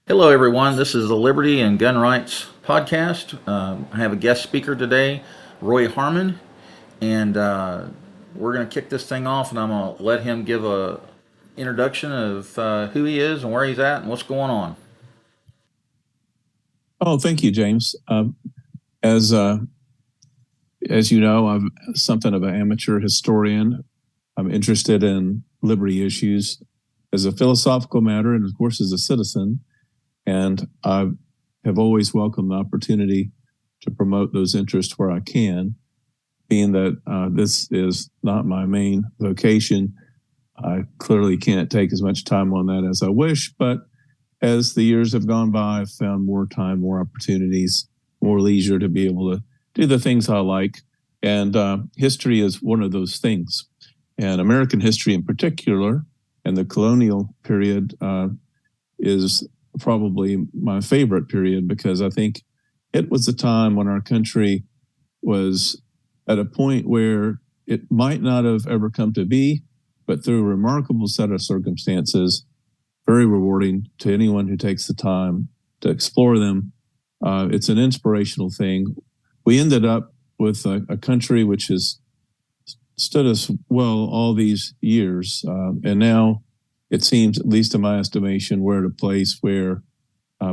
Hello, everyone. This is the Liberty and Gun Rights Podcast. I have a guest speaker today, Roy Harmon, and we're going to kick this thing off, and I'm going to let him give a introduction of who he is and where he's at and what's going on. Oh, thank you, James. As uh, as you know, I'm something of an amateur historian. I'm interested in liberty issues as a philosophical matter, and of course, as a citizen. And I have always welcomed the opportunity to promote those interests where I can. Being that this is not my main vocation, I clearly can't take as much time on that as I wish, but as the years have gone by, I've found more time, more opportunities, more leisure to be able to do the things I like. And history is one of those things. And American history in particular, and the colonial period is probably my favorite period because I think it was a time when our country was at a point where it might not have ever come to be, but through a remarkable set of circumstances, very rewarding to anyone who takes the time to explore them. It's an inspirational thing. We ended up with a country which has stood us well all these years. And now it seems, at least in my estimation, we're at a place where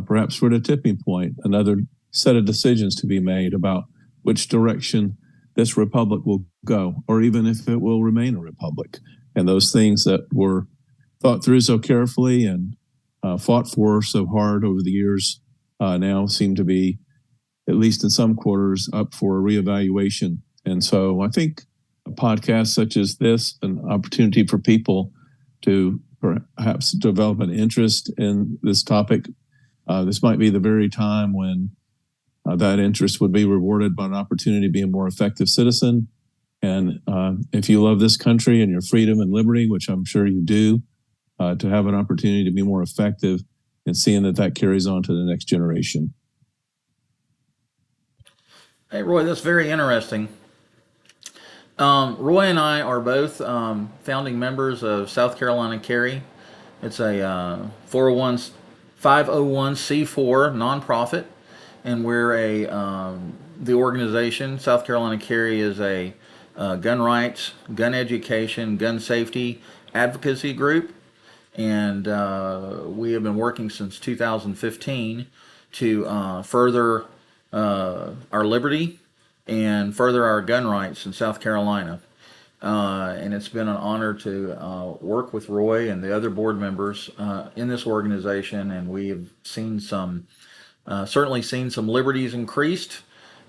perhaps we're at a tipping point, another set of decisions to be made about which direction this republic will go, or even if it will remain a republic. And those things that were thought through so carefully and fought for so hard over the years now seem to be, at least in some quarters, up for a reevaluation. And so I think a podcast such as this, an opportunity for people to perhaps develop an interest in this topic, this might be the very time when that interest would be rewarded by an opportunity to be a more effective citizen. And if you love this country and your freedom and liberty, which I'm sure you do, to have an opportunity to be more effective and seeing that carries on to the next generation. Hey, Roy, that's very interesting. Roy and I are both founding members of South Carolina Carry. It's a 401, 501c4 nonprofit, and we're the organization. South Carolina Carry is a gun rights, gun education, gun safety advocacy group, and we have been working since 2015 to further our liberty and further our gun rights in South Carolina. And it's been an honor to work with Roy and the other board members in this organization, and we have certainly seen some liberties increased.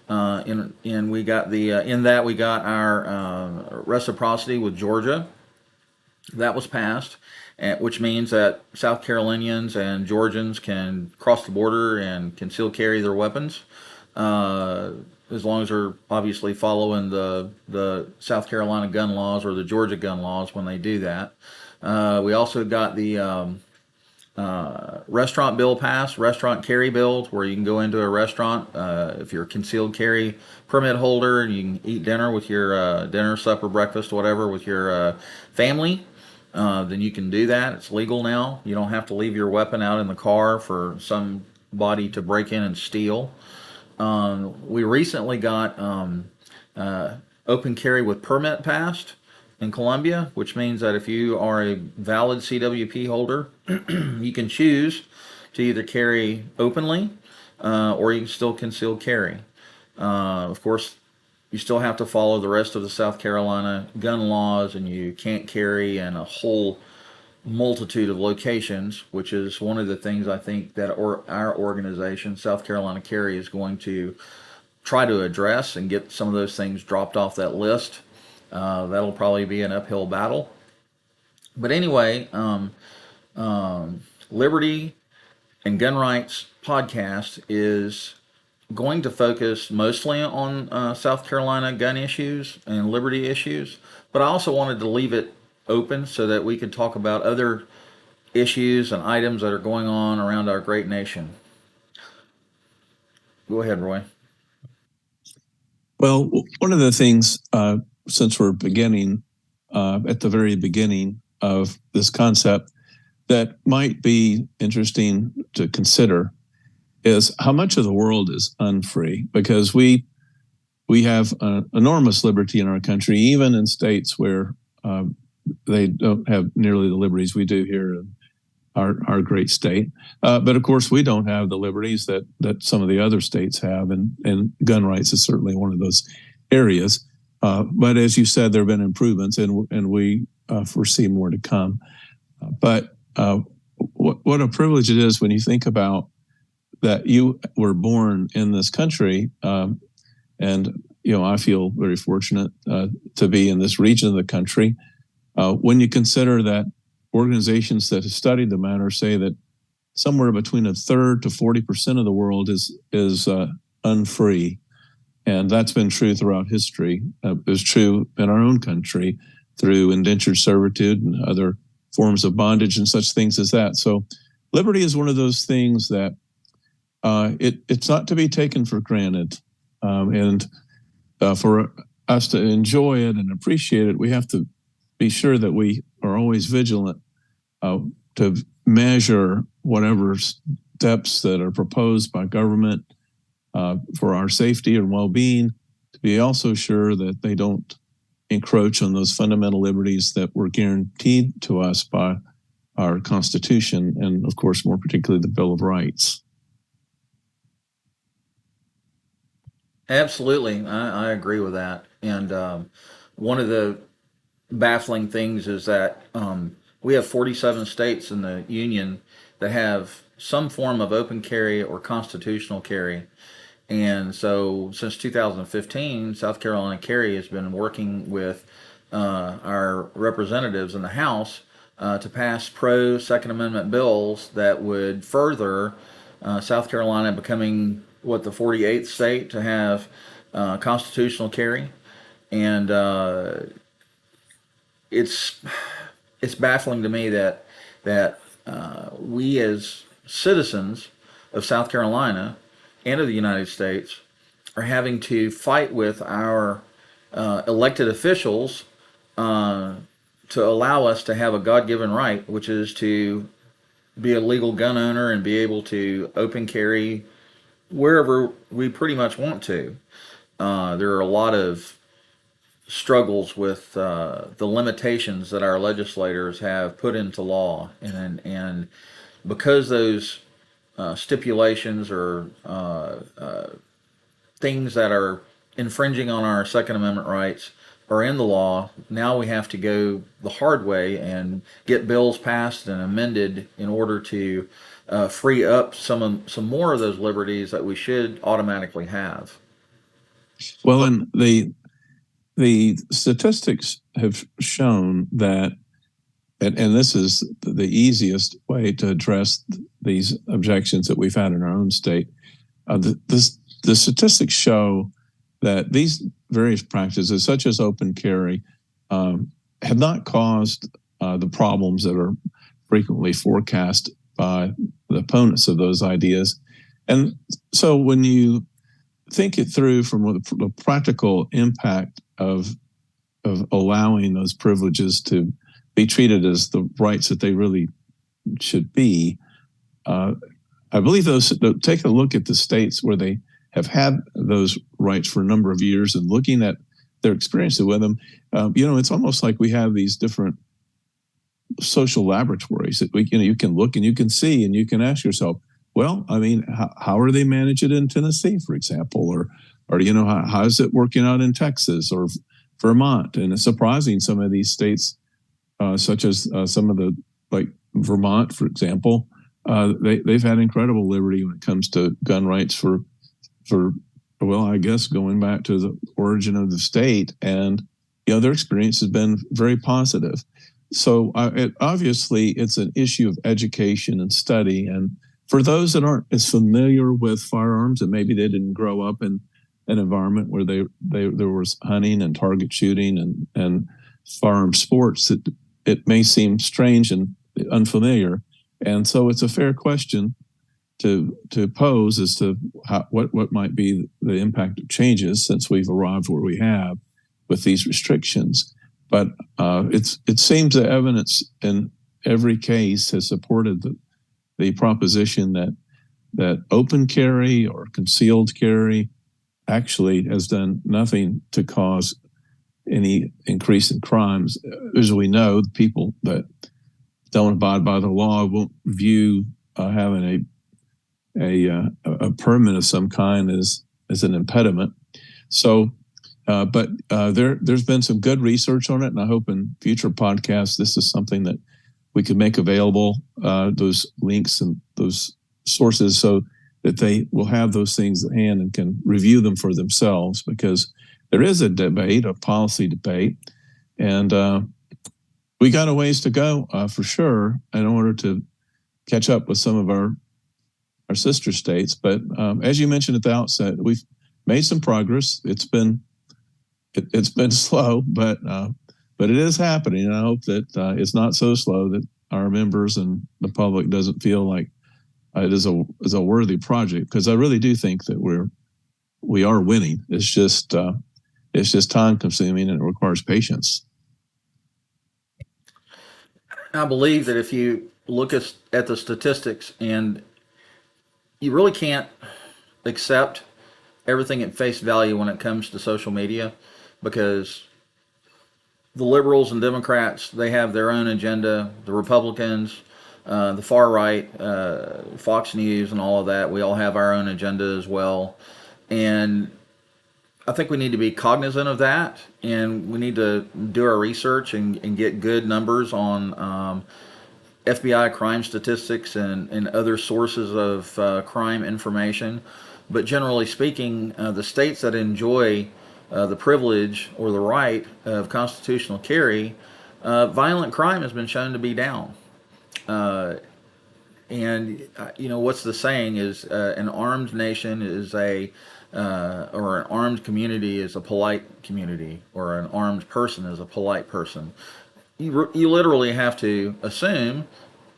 We got we got our reciprocity with Georgia. That was passed, which means that South Carolinians and Georgians can cross the border and can still carry their weapons, as long as they're obviously following the South Carolina gun laws or the Georgia gun laws when they do that. We also got the restaurant bill passed, restaurant carry bill, where you can go into a restaurant if you're a concealed carry permit holder and you can eat dinner with your dinner, supper, breakfast, whatever with your family. Then you can do that. It's legal now. You don't have to leave your weapon out in the car for somebody to break in and steal. We recently got open carry with permit passed in Columbia, which means that if you are a valid CWP holder, you can choose to either carry openly or you can still conceal carry. Of course, you still have to follow the rest of the South Carolina gun laws, and you can't carry in a whole multitude of locations, which is one of the things I think that our organization, South Carolina Carry, is going to try to address and get some of those things dropped off that list. That'll probably be an uphill battle. But anyway, Liberty and Gun Rights podcast is going to focus mostly on South Carolina gun issues and liberty issues, but I also wanted to leave it open so that we could talk about other issues and items that are going on around our great nation. Go ahead, Roy. Well, one of the things, since we're beginning at the very beginning of this concept, that might be interesting to consider is how much of the world is unfree, because we have enormous liberty in our country, even in states where they don't have nearly the liberties we do here in our great state. But of course, we don't have the liberties that some of the other states have, and gun rights is certainly one of those areas. But as you said, there have been improvements, and we foresee more to come. But what a privilege it is when you think about that you were born in this country, and I feel very fortunate to be in this region of the country. When you consider that organizations that have studied the matter say that somewhere between a third to 40% of the world is unfree, and that's been true throughout history. It's true in our own country through indentured servitude and other forms of bondage and such things as that. So liberty is one of those things that it's not to be taken for granted. And for us to enjoy it and appreciate it, we have to be sure that we are always vigilant to measure whatever steps that are proposed by government for our safety and well-being, to be also sure that they don't encroach on those fundamental liberties that were guaranteed to us by our Constitution, and of course, more particularly the Bill of Rights. Absolutely, I agree with that. And one of the baffling things is that we have 47 states in the Union that have some form of open carry or constitutional carry. And so since 2015, South Carolina Carry has been working with our representatives in the House to pass pro Second Amendment bills that would further South Carolina becoming the 48th state to have constitutional carry. And it's baffling to me that we as citizens of South Carolina and of the United States are having to fight with our elected officials to allow us to have a God-given right, which is to be a legal gun owner and be able to open carry wherever we pretty much want to. There are a lot of struggles with the limitations that our legislators have put into law, and because those stipulations or things that are infringing on our Second Amendment rights are in the law, now we have to go the hard way and get bills passed and amended in order to free up some more of those liberties that we should automatically have. Well, and the statistics have shown that, and this is the easiest way to address these objections that we've had in our own state. The statistics show that these various practices, such as open carry, have not caused the problems that are frequently forecast by the opponents of those ideas. And so when you think it through from the practical impact of allowing those privileges to be treated as the rights that they really should be, I believe take a look at the states where they have had those rights for a number of years and looking at their experiences with them. It's almost like we have these different social laboratories that you can look and you can see and you can ask yourself, well, I mean, how are they manage it in Tennessee, for example, or how is it working out in Texas or Vermont? And it's surprising some of these states, such as some of the, like Vermont, for example, they've had incredible liberty when it comes to gun rights for I guess going back to the origin of the state, and their experience has been very positive. So obviously it's an issue of education and study, and for those that aren't as familiar with firearms and maybe they didn't grow up in an environment where there was hunting and target shooting and firearm sports, it may seem strange and unfamiliar, and so it's a fair question to pose as to what might be the impact of changes since we've arrived where we have with these restrictions. But it seems the evidence in every case has supported the proposition that open carry or concealed carry actually has done nothing to cause any increase in crimes. As we know, the people that don't abide by the law won't view having a permit of some kind as an impediment. So, but there's been some good research on it, and I hope in future podcasts this is something that we could make available, those links and those sources, so that they will have those things at hand and can review them for themselves, because there is a debate, a policy debate, and we got a ways to go for sure in order to catch up with some of our sister states. But as you mentioned at the outset, we've made some progress. It's been slow, but it is happening, and I hope that it's not so slow that our members and the public doesn't feel like it is a worthy project, because I really do think that we are winning. It's just time consuming, and it requires patience. I believe that if you look at the statistics, and you really can't accept everything at face value when it comes to social media, because the liberals and Democrats, they have their own agenda. The Republicans, the far right, Fox News and all of that, we all have our own agenda as well. And I think we need to be cognizant of that, and we need to do our research and get good numbers on FBI crime statistics and other sources of crime information. But generally speaking, the states that enjoy the privilege or the right of constitutional carry, violent crime has been shown to be down. And what's the saying is, an armed nation is or an armed community is a polite community, or an armed person is a polite person. You literally have to assume,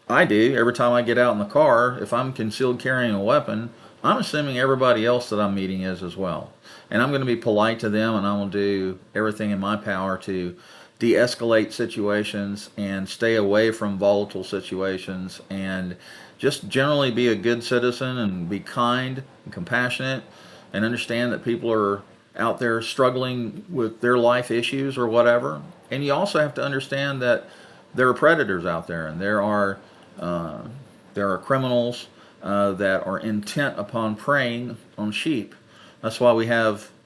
I do, every time I get out in the car, if I'm concealed carrying a weapon, I'm assuming everybody else that I'm meeting is as well. And I'm going to be polite to them, and I will do everything in my power to de-escalate situations and stay away from volatile situations, and just generally be a good citizen and be kind and compassionate, and understand that people are out there struggling with their life issues or whatever. And you also have to understand that there are predators out there, and there are criminals that are intent upon preying on sheep. That's why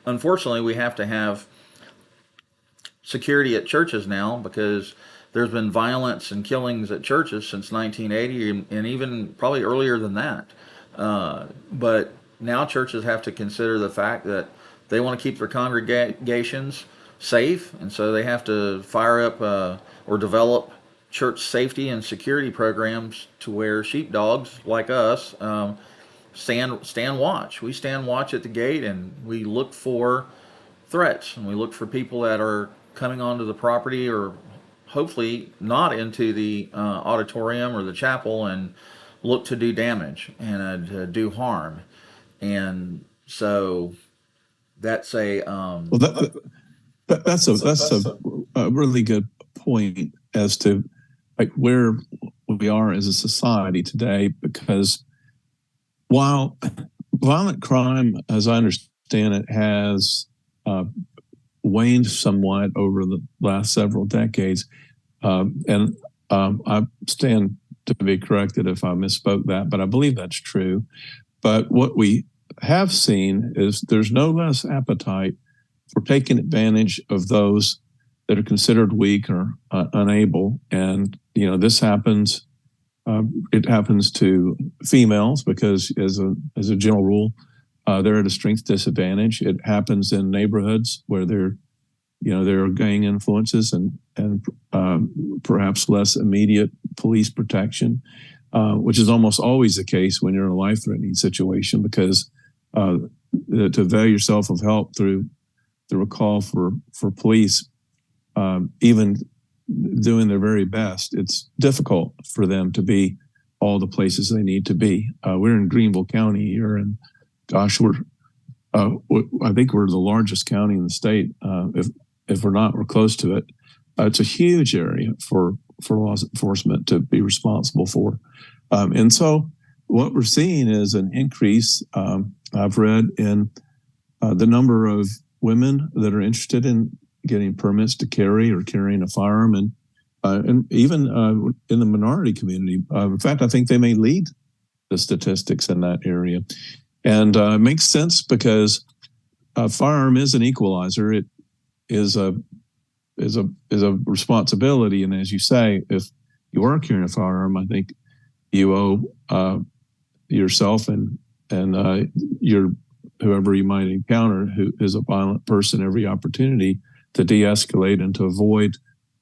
unfortunately, we have to have security at churches now, because there's been violence and killings at churches since 1980, and even probably earlier than that. But now churches have to consider the fact that they want to keep their congregations safe, and so they have to fire up or develop church safety and security programs to where sheepdogs like us stand watch. We stand watch at the gate, and we look for threats, and we look for people that are coming onto the property, or hopefully not into the auditorium or the chapel, and look to do damage and to do harm. And so that's that's a really good point as to like where we are as a society today, because while violent crime, as I understand it, has waned somewhat over the last several decades, and I stand to be corrected if I misspoke that, but I believe that's true. But what we have seen is there's no less appetite for taking advantage of those that are considered weak or unable. And, this happens. It happens to females because, as a general rule, they're at a strength disadvantage. It happens in neighborhoods where there are gang influences and perhaps less immediate police protection, which is almost always the case when you're in a life-threatening situation, because to avail yourself of help through a call for police, even doing their very best, it's difficult for them to be all the places they need to be. We're in Greenville County here, and gosh, I think we're the largest county in the state. If we're not, we're close to it. It's a huge area for for law enforcement to be responsible for. And so what we're seeing is an increase, I've read, in the number of women that are interested in getting permits to carry or carrying a firearm, and even in the minority community. In fact, I think they may lead the statistics in that area. And it makes sense because a firearm is an equalizer. It is a responsibility, and as you say, if you are carrying a firearm, I think you owe yourself and your whoever you might encounter who is a violent person every opportunity to de-escalate and to avoid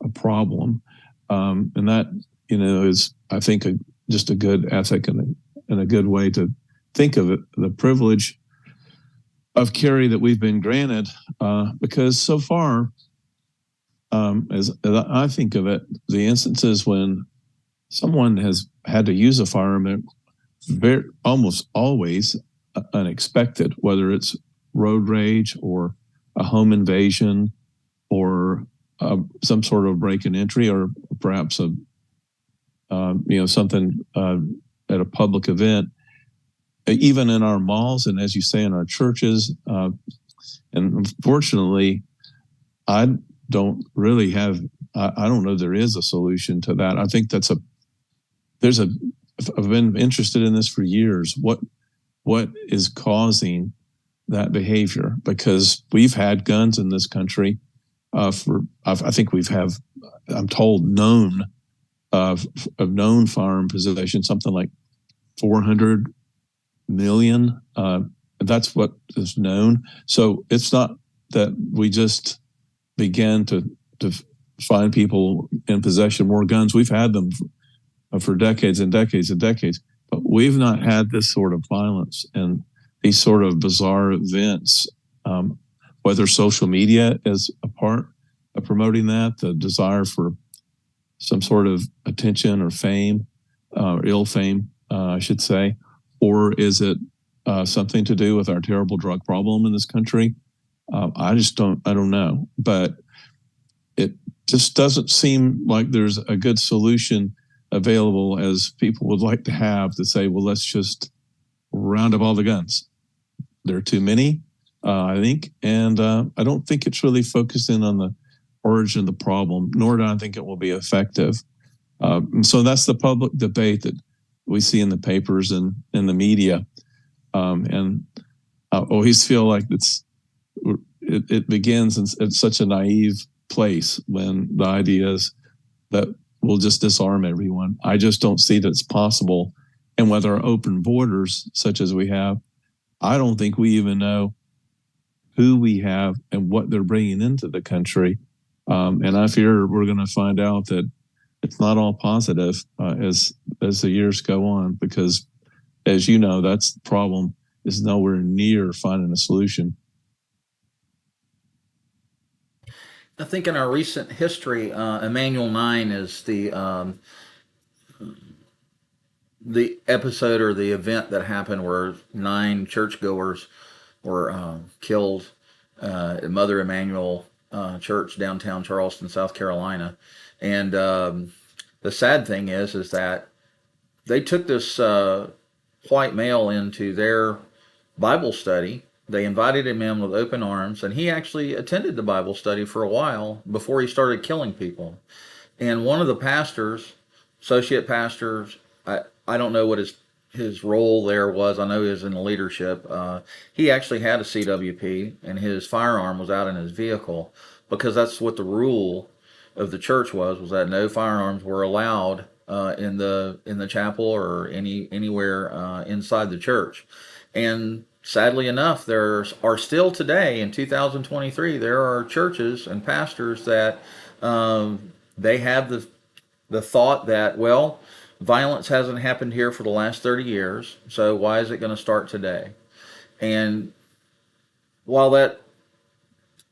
a problem, and that is, I think, just a good ethic and a good way to think of it, the privilege of carry that we've been granted, because so far, as I think of it, the instances when someone has had to use a firearm, they're almost always unexpected, whether it's road rage or a home invasion or some sort of break and entry, or perhaps something at a public event, even in our malls, and as you say, in our churches. And unfortunately, I don't really have, I don't know there is a solution to that. I think I've been interested in this for years. What is causing that behavior? Because we've had guns in this country I think I'm told, known firearm possession, something like 400 million. That's what is known. So it's not that we just began to find people in possession of more guns. We've had them for decades and decades and decades, but we've not had this sort of violence and these sort of bizarre events. Whether social media is a part of promoting that, the desire for some sort of attention or fame, or ill fame, I should say, or is it something to do with our terrible drug problem in this country? I don't know, but it just doesn't seem like there's a good solution available as people would like to have, to say, well, let's just round up all the guns. There are too many, I think, and I don't think it's really focused in on the origin of the problem, nor do I think it will be effective. And so that's the public debate that we see in the papers and in the media. And I always feel like it begins at such a naive place when the idea is that we'll just disarm everyone. I just don't see that it's possible. And with our open borders, such as we have, I don't think we even know who we have and what they're bringing into the country. And I fear we're going to find out that it's not all positive as the years go on, because, as you know, that's the problem, is nowhere near finding a solution. I think in our recent history, Emmanuel 9 is the episode or the event that happened where 9 churchgoers were killed at Mother Emanuel Church, downtown Charleston, South Carolina. And the sad thing is that they took this white male into their Bible study. They invited him in with open arms, and he actually attended the Bible study for a while before he started killing people. And one of the pastors, associate pastors, I don't know what his role there was. I know he was in the leadership. He actually had a CWP, and his firearm was out in his vehicle, because that's what the rule of the church was that no firearms were allowed in the chapel or anywhere inside the church. And sadly enough, there are still today in 2023, there are churches and pastors that they have the thought that, well, violence hasn't happened here for the last 30 years, so why is it going to start today? And while that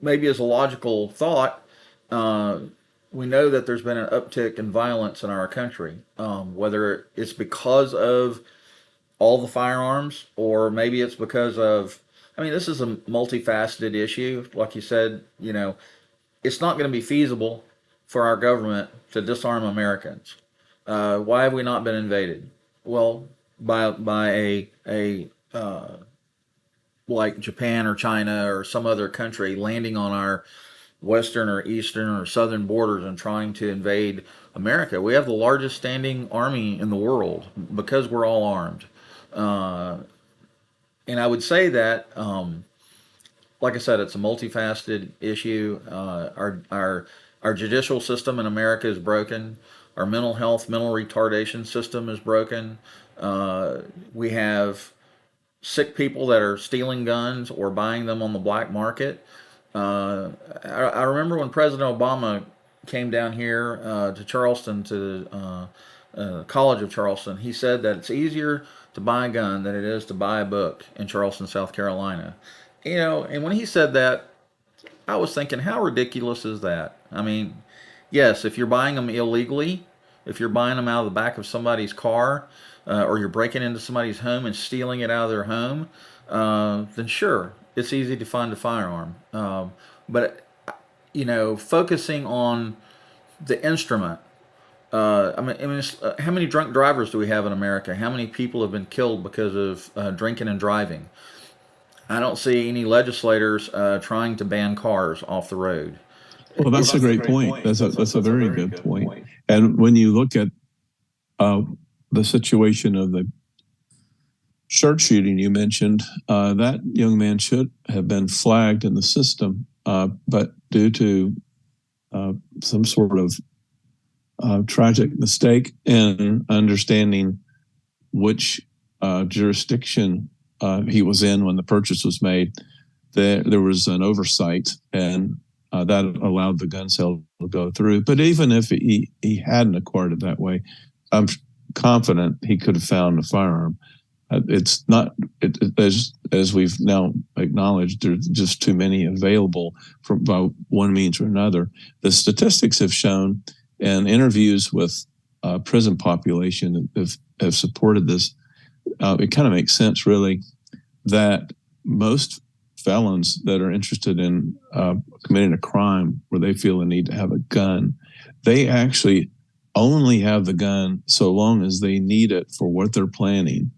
maybe is a logical thought, we know that there's been an uptick in violence in our country, whether it's because of all the firearms, or maybe it's because of, this is a multifaceted issue. Like you said, it's not going to be feasible for our government to disarm Americans. Why have we not been invaded? Well, by a like Japan or China or some other country landing on our western or eastern or southern borders and trying to invade America. We have the largest standing army in the world because we're all armed. Uh, and I would say that, like I said, it's a multifaceted issue. Our judicial system in America is broken. Our mental health, mental retardation system is broken. We have sick people that are stealing guns or buying them on the black market. I remember when President Obama came down here to Charleston, to College of Charleston, he said that it's easier to buy a gun than it is to buy a book in Charleston, South Carolina. You know, and when he said that, I was thinking, how ridiculous is that? I mean, yes, if you're buying them illegally, if you're buying them out of the back of somebody's car, or you're breaking into somebody's home and stealing it out of their home, then sure, it's easy to find a firearm. But you know, focusing on the instrument. How many drunk drivers do we have in America? How many people have been killed because of drinking and driving? I don't see any legislators trying to ban cars off the road. Well, that's a great point. That's a very good point. And when you look at the situation of the church shooting you mentioned, that young man should have been flagged in the system, but due to some sort of tragic mistake in understanding which jurisdiction he was in when the purchase was made, there was an oversight, and that allowed the gun sale to go through. But even if he hadn't acquired it that way, I'm confident he could have found a firearm. It's not, as we've now acknowledged, there's just too many available by one means or another. The statistics have shown, and interviews with prison population have supported this. It kind of makes sense, really, that most felons that are interested in committing a crime where they feel the need to have a gun, they actually only have the gun so long as they need it for what they're planning.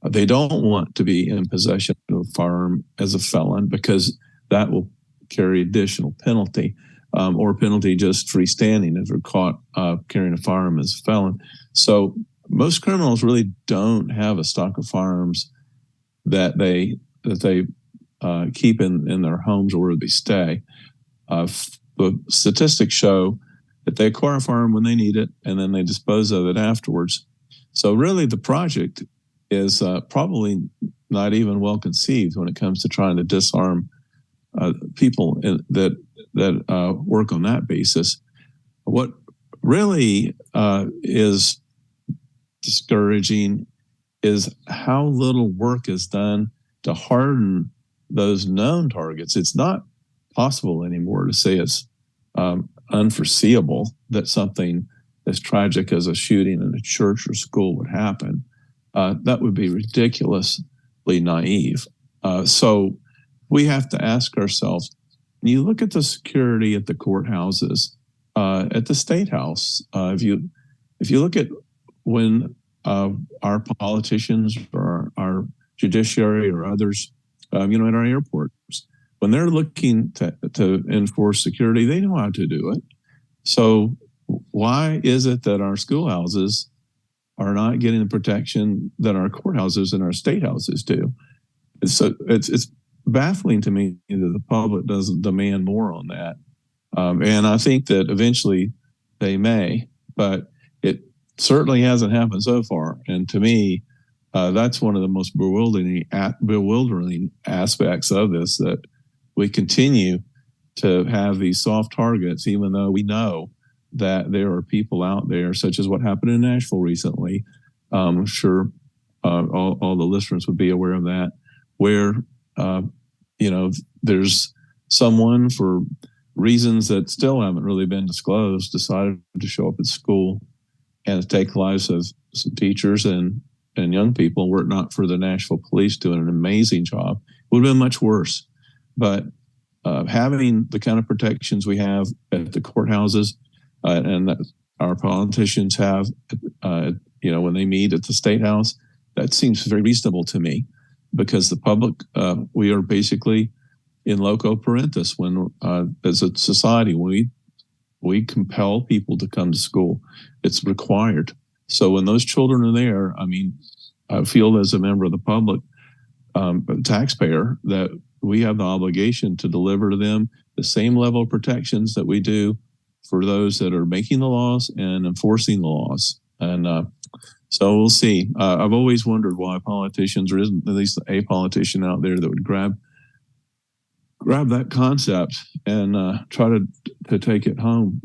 They don't want to be in possession of a firearm as a felon, because that will carry additional penalty, or penalty just freestanding if they're caught carrying a firearm as a felon. So most criminals really don't have a stock of firearms that they keep in their homes or where they stay. The statistics show that they acquire a firearm when they need it, and then they dispose of it afterwards. So really, the project is probably not even well conceived when it comes to trying to disarm people that work on that basis. What really is discouraging is how little work is done to harden those known targets. It's not possible anymore to say it's unforeseeable that something as tragic as a shooting in a church or school would happen. That would be ridiculously naive. So we have to ask ourselves, when you look at the security at the courthouses, at the State House, if you look at when our politicians or our judiciary or others, at our airports, when they're looking to enforce security, they know how to do it. So why is it that our schoolhouses are not getting the protection that our courthouses and our state houses do? So it's baffling to me that the public doesn't demand more on that. And I think that eventually they may, but it certainly hasn't happened so far. And to me, that's one of the most bewildering aspects of this, that we continue to have these soft targets, even though we know that there are people out there, such as what happened in Nashville recently. I'm sure all the listeners would be aware of that, where there's someone, for reasons that still haven't really been disclosed, decided to show up at school and take the lives of some teachers and young people. Were it not for the Nashville police doing an amazing job, it would have been much worse. But having the kind of protections we have at the courthouses, and that our politicians have, when they meet at the State House. That seems very reasonable to me, because the public, we are basically in loco parentis when, as a society, we compel people to come to school. It's required. So when those children are there, I mean, I feel as a member of the public, taxpayer, that we have the obligation to deliver to them the same level of protections that we do for those that are making the laws and enforcing the laws. And so we'll see. I've always wondered why politicians, or isn't at least a politician out there that would grab that concept and try to take it home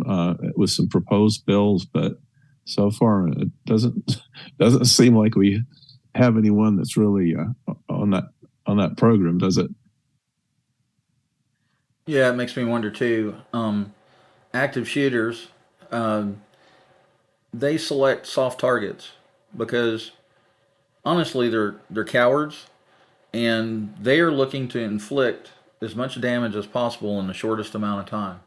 with some proposed bills. But so far, it doesn't seem like we have anyone that's really on that program, does it? Yeah, it makes me wonder too. Active shooters, they select soft targets because honestly, they're cowards, and they are looking to inflict as much damage as possible in the shortest amount of time.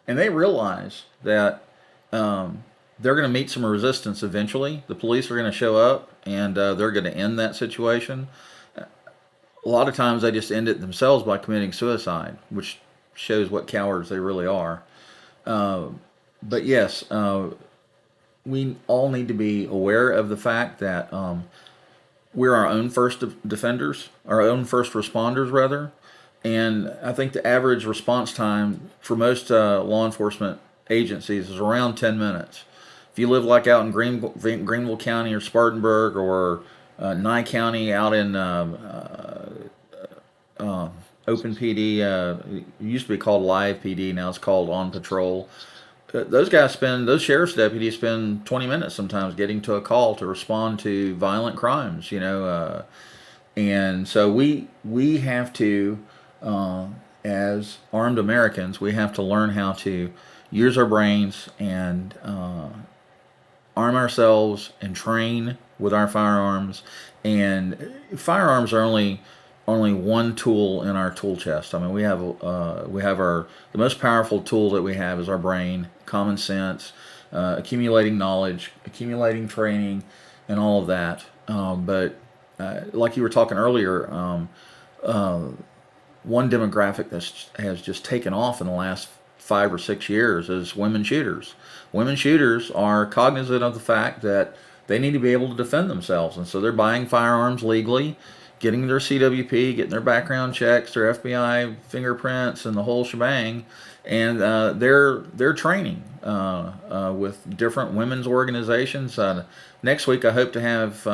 And they realize that they're going to meet some resistance eventually. The police are going to show up, and they're going to end that situation. A lot of times they just end it themselves by committing suicide, which shows what cowards they really are. But yes, we all need to be aware of the fact that we're our own first defenders, our own first responders, rather. And I think the average response time for most law enforcement agencies is around 10 minutes. If you live like out in Greenville County or Spartanburg or Nye County out in Open PD, it used to be called Live PD, now it's called On Patrol. Those sheriff's deputies spend 20 minutes sometimes getting to a call to respond to violent crimes, and so we have to, as armed Americans, we have to learn how to use our brains and arm ourselves and train with our firearms. And firearms are only one tool in our tool chest. I mean, we have the most powerful tool that we have is our brain, common sense, accumulating knowledge, accumulating training, and all of that. But like you were talking earlier, one demographic that has just taken off in the last 5 or 6 years is women shooters. Women shooters are cognizant of the fact that they need to be able to defend themselves, and so they're buying firearms legally, getting their CWP, getting their background checks, their FBI fingerprints, and the whole shebang. And they're training with different women's organizations. Next week, I hope to have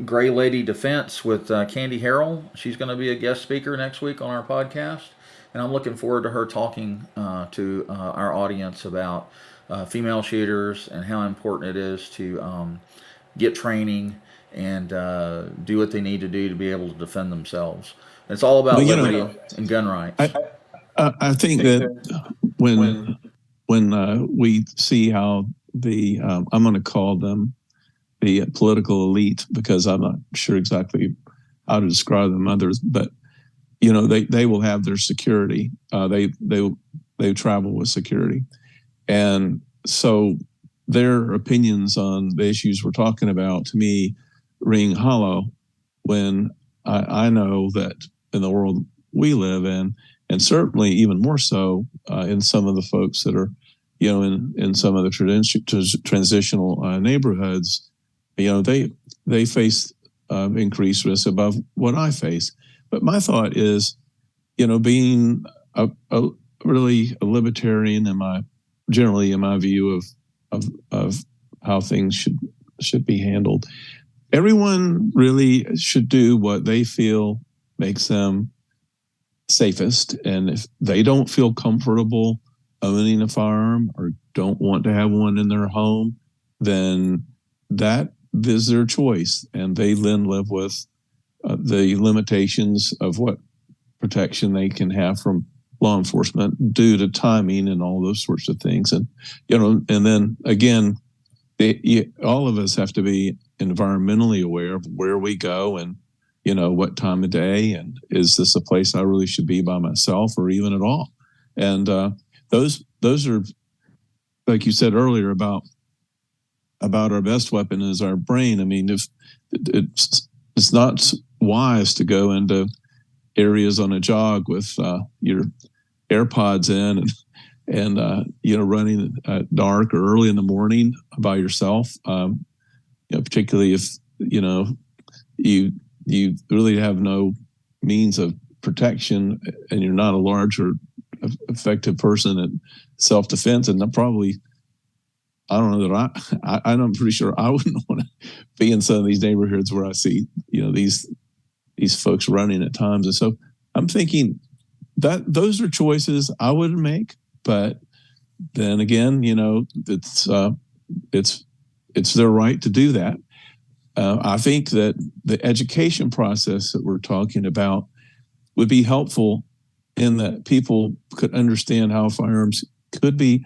Gray Lady Defense with Candy Harrell. She's going to be a guest speaker next week on our podcast, and I'm looking forward to her talking to our audience about female shooters and how important it is to get training and do what they need to do to be able to defend themselves. It's all about liberty and gun rights. I think that when we see how the I'm going to call them the political elite, because I'm not sure exactly how to describe them others, but they will have their security. They travel with security, and so their opinions on the issues we're talking about, to me, ring hollow when I know that in the world we live in, and certainly even more so in some of the folks that are, in some of the transitional neighborhoods, they face increased risk above what I face. But my thought is, being a really a libertarian generally in my view of how things should be handled, everyone really should do what they feel makes them safest. And if they don't feel comfortable owning a firearm or don't want to have one in their home, then that is their choice. And they then live with the limitations of what protection they can have from law enforcement due to timing and all those sorts of things. And, and then again, all of us have to be environmentally aware of where we go and, what time of day, and is this a place I really should be by myself or even at all? And those those are, like you said earlier about our best weapon is our brain. I mean, if it's not wise to go into areas on a jog with your AirPods in and running dark or early in the morning by yourself. Particularly if you really have no means of protection and you're not a large or effective person at self-defense, and probably I don't know that I'm pretty sure I wouldn't want to be in some of these neighborhoods where I see these folks running at times. And so I'm thinking that those are choices I wouldn't make, but then again, it's their right to do that. I think that the education process that we're talking about would be helpful in that people could understand how firearms could be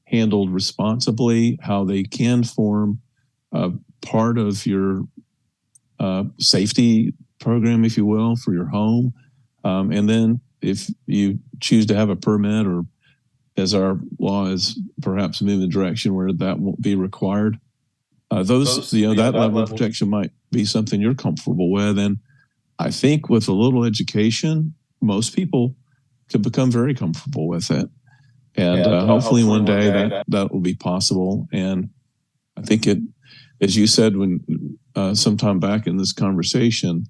handled responsibly, how they can form part of your safety program, if you will, for your home. And then if you choose to have a permit, or as our law is perhaps moving in the direction where that won't be required, that level of protection might be something you're comfortable with. And I think with a little education, most people could become very comfortable with it. And hopefully one day that will be possible. And I think it, as you said when sometime back in this conversation,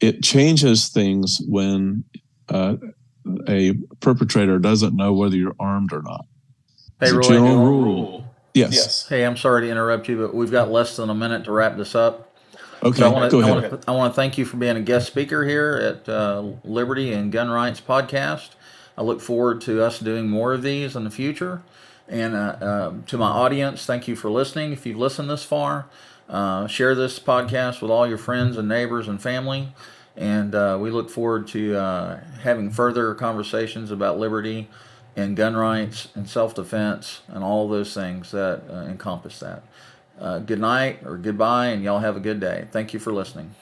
it changes things when a perpetrator doesn't know whether you're armed or not. Hey, It's a Roy, general rule. Yes. Hey, I'm sorry to interrupt you, but we've got less than a minute to wrap this up. Okay, So go ahead. I want to thank you for being a guest speaker here at Liberty and Gun Rights Podcast. I look forward to us doing more of these in the future. And to my audience, thank you for listening. If you've listened this far, share this podcast with all your friends and neighbors and family. And we look forward to having further conversations about liberty and gun rights and self-defense and all those things that encompass that. Good night or goodbye, and y'all have a good day. Thank you for listening.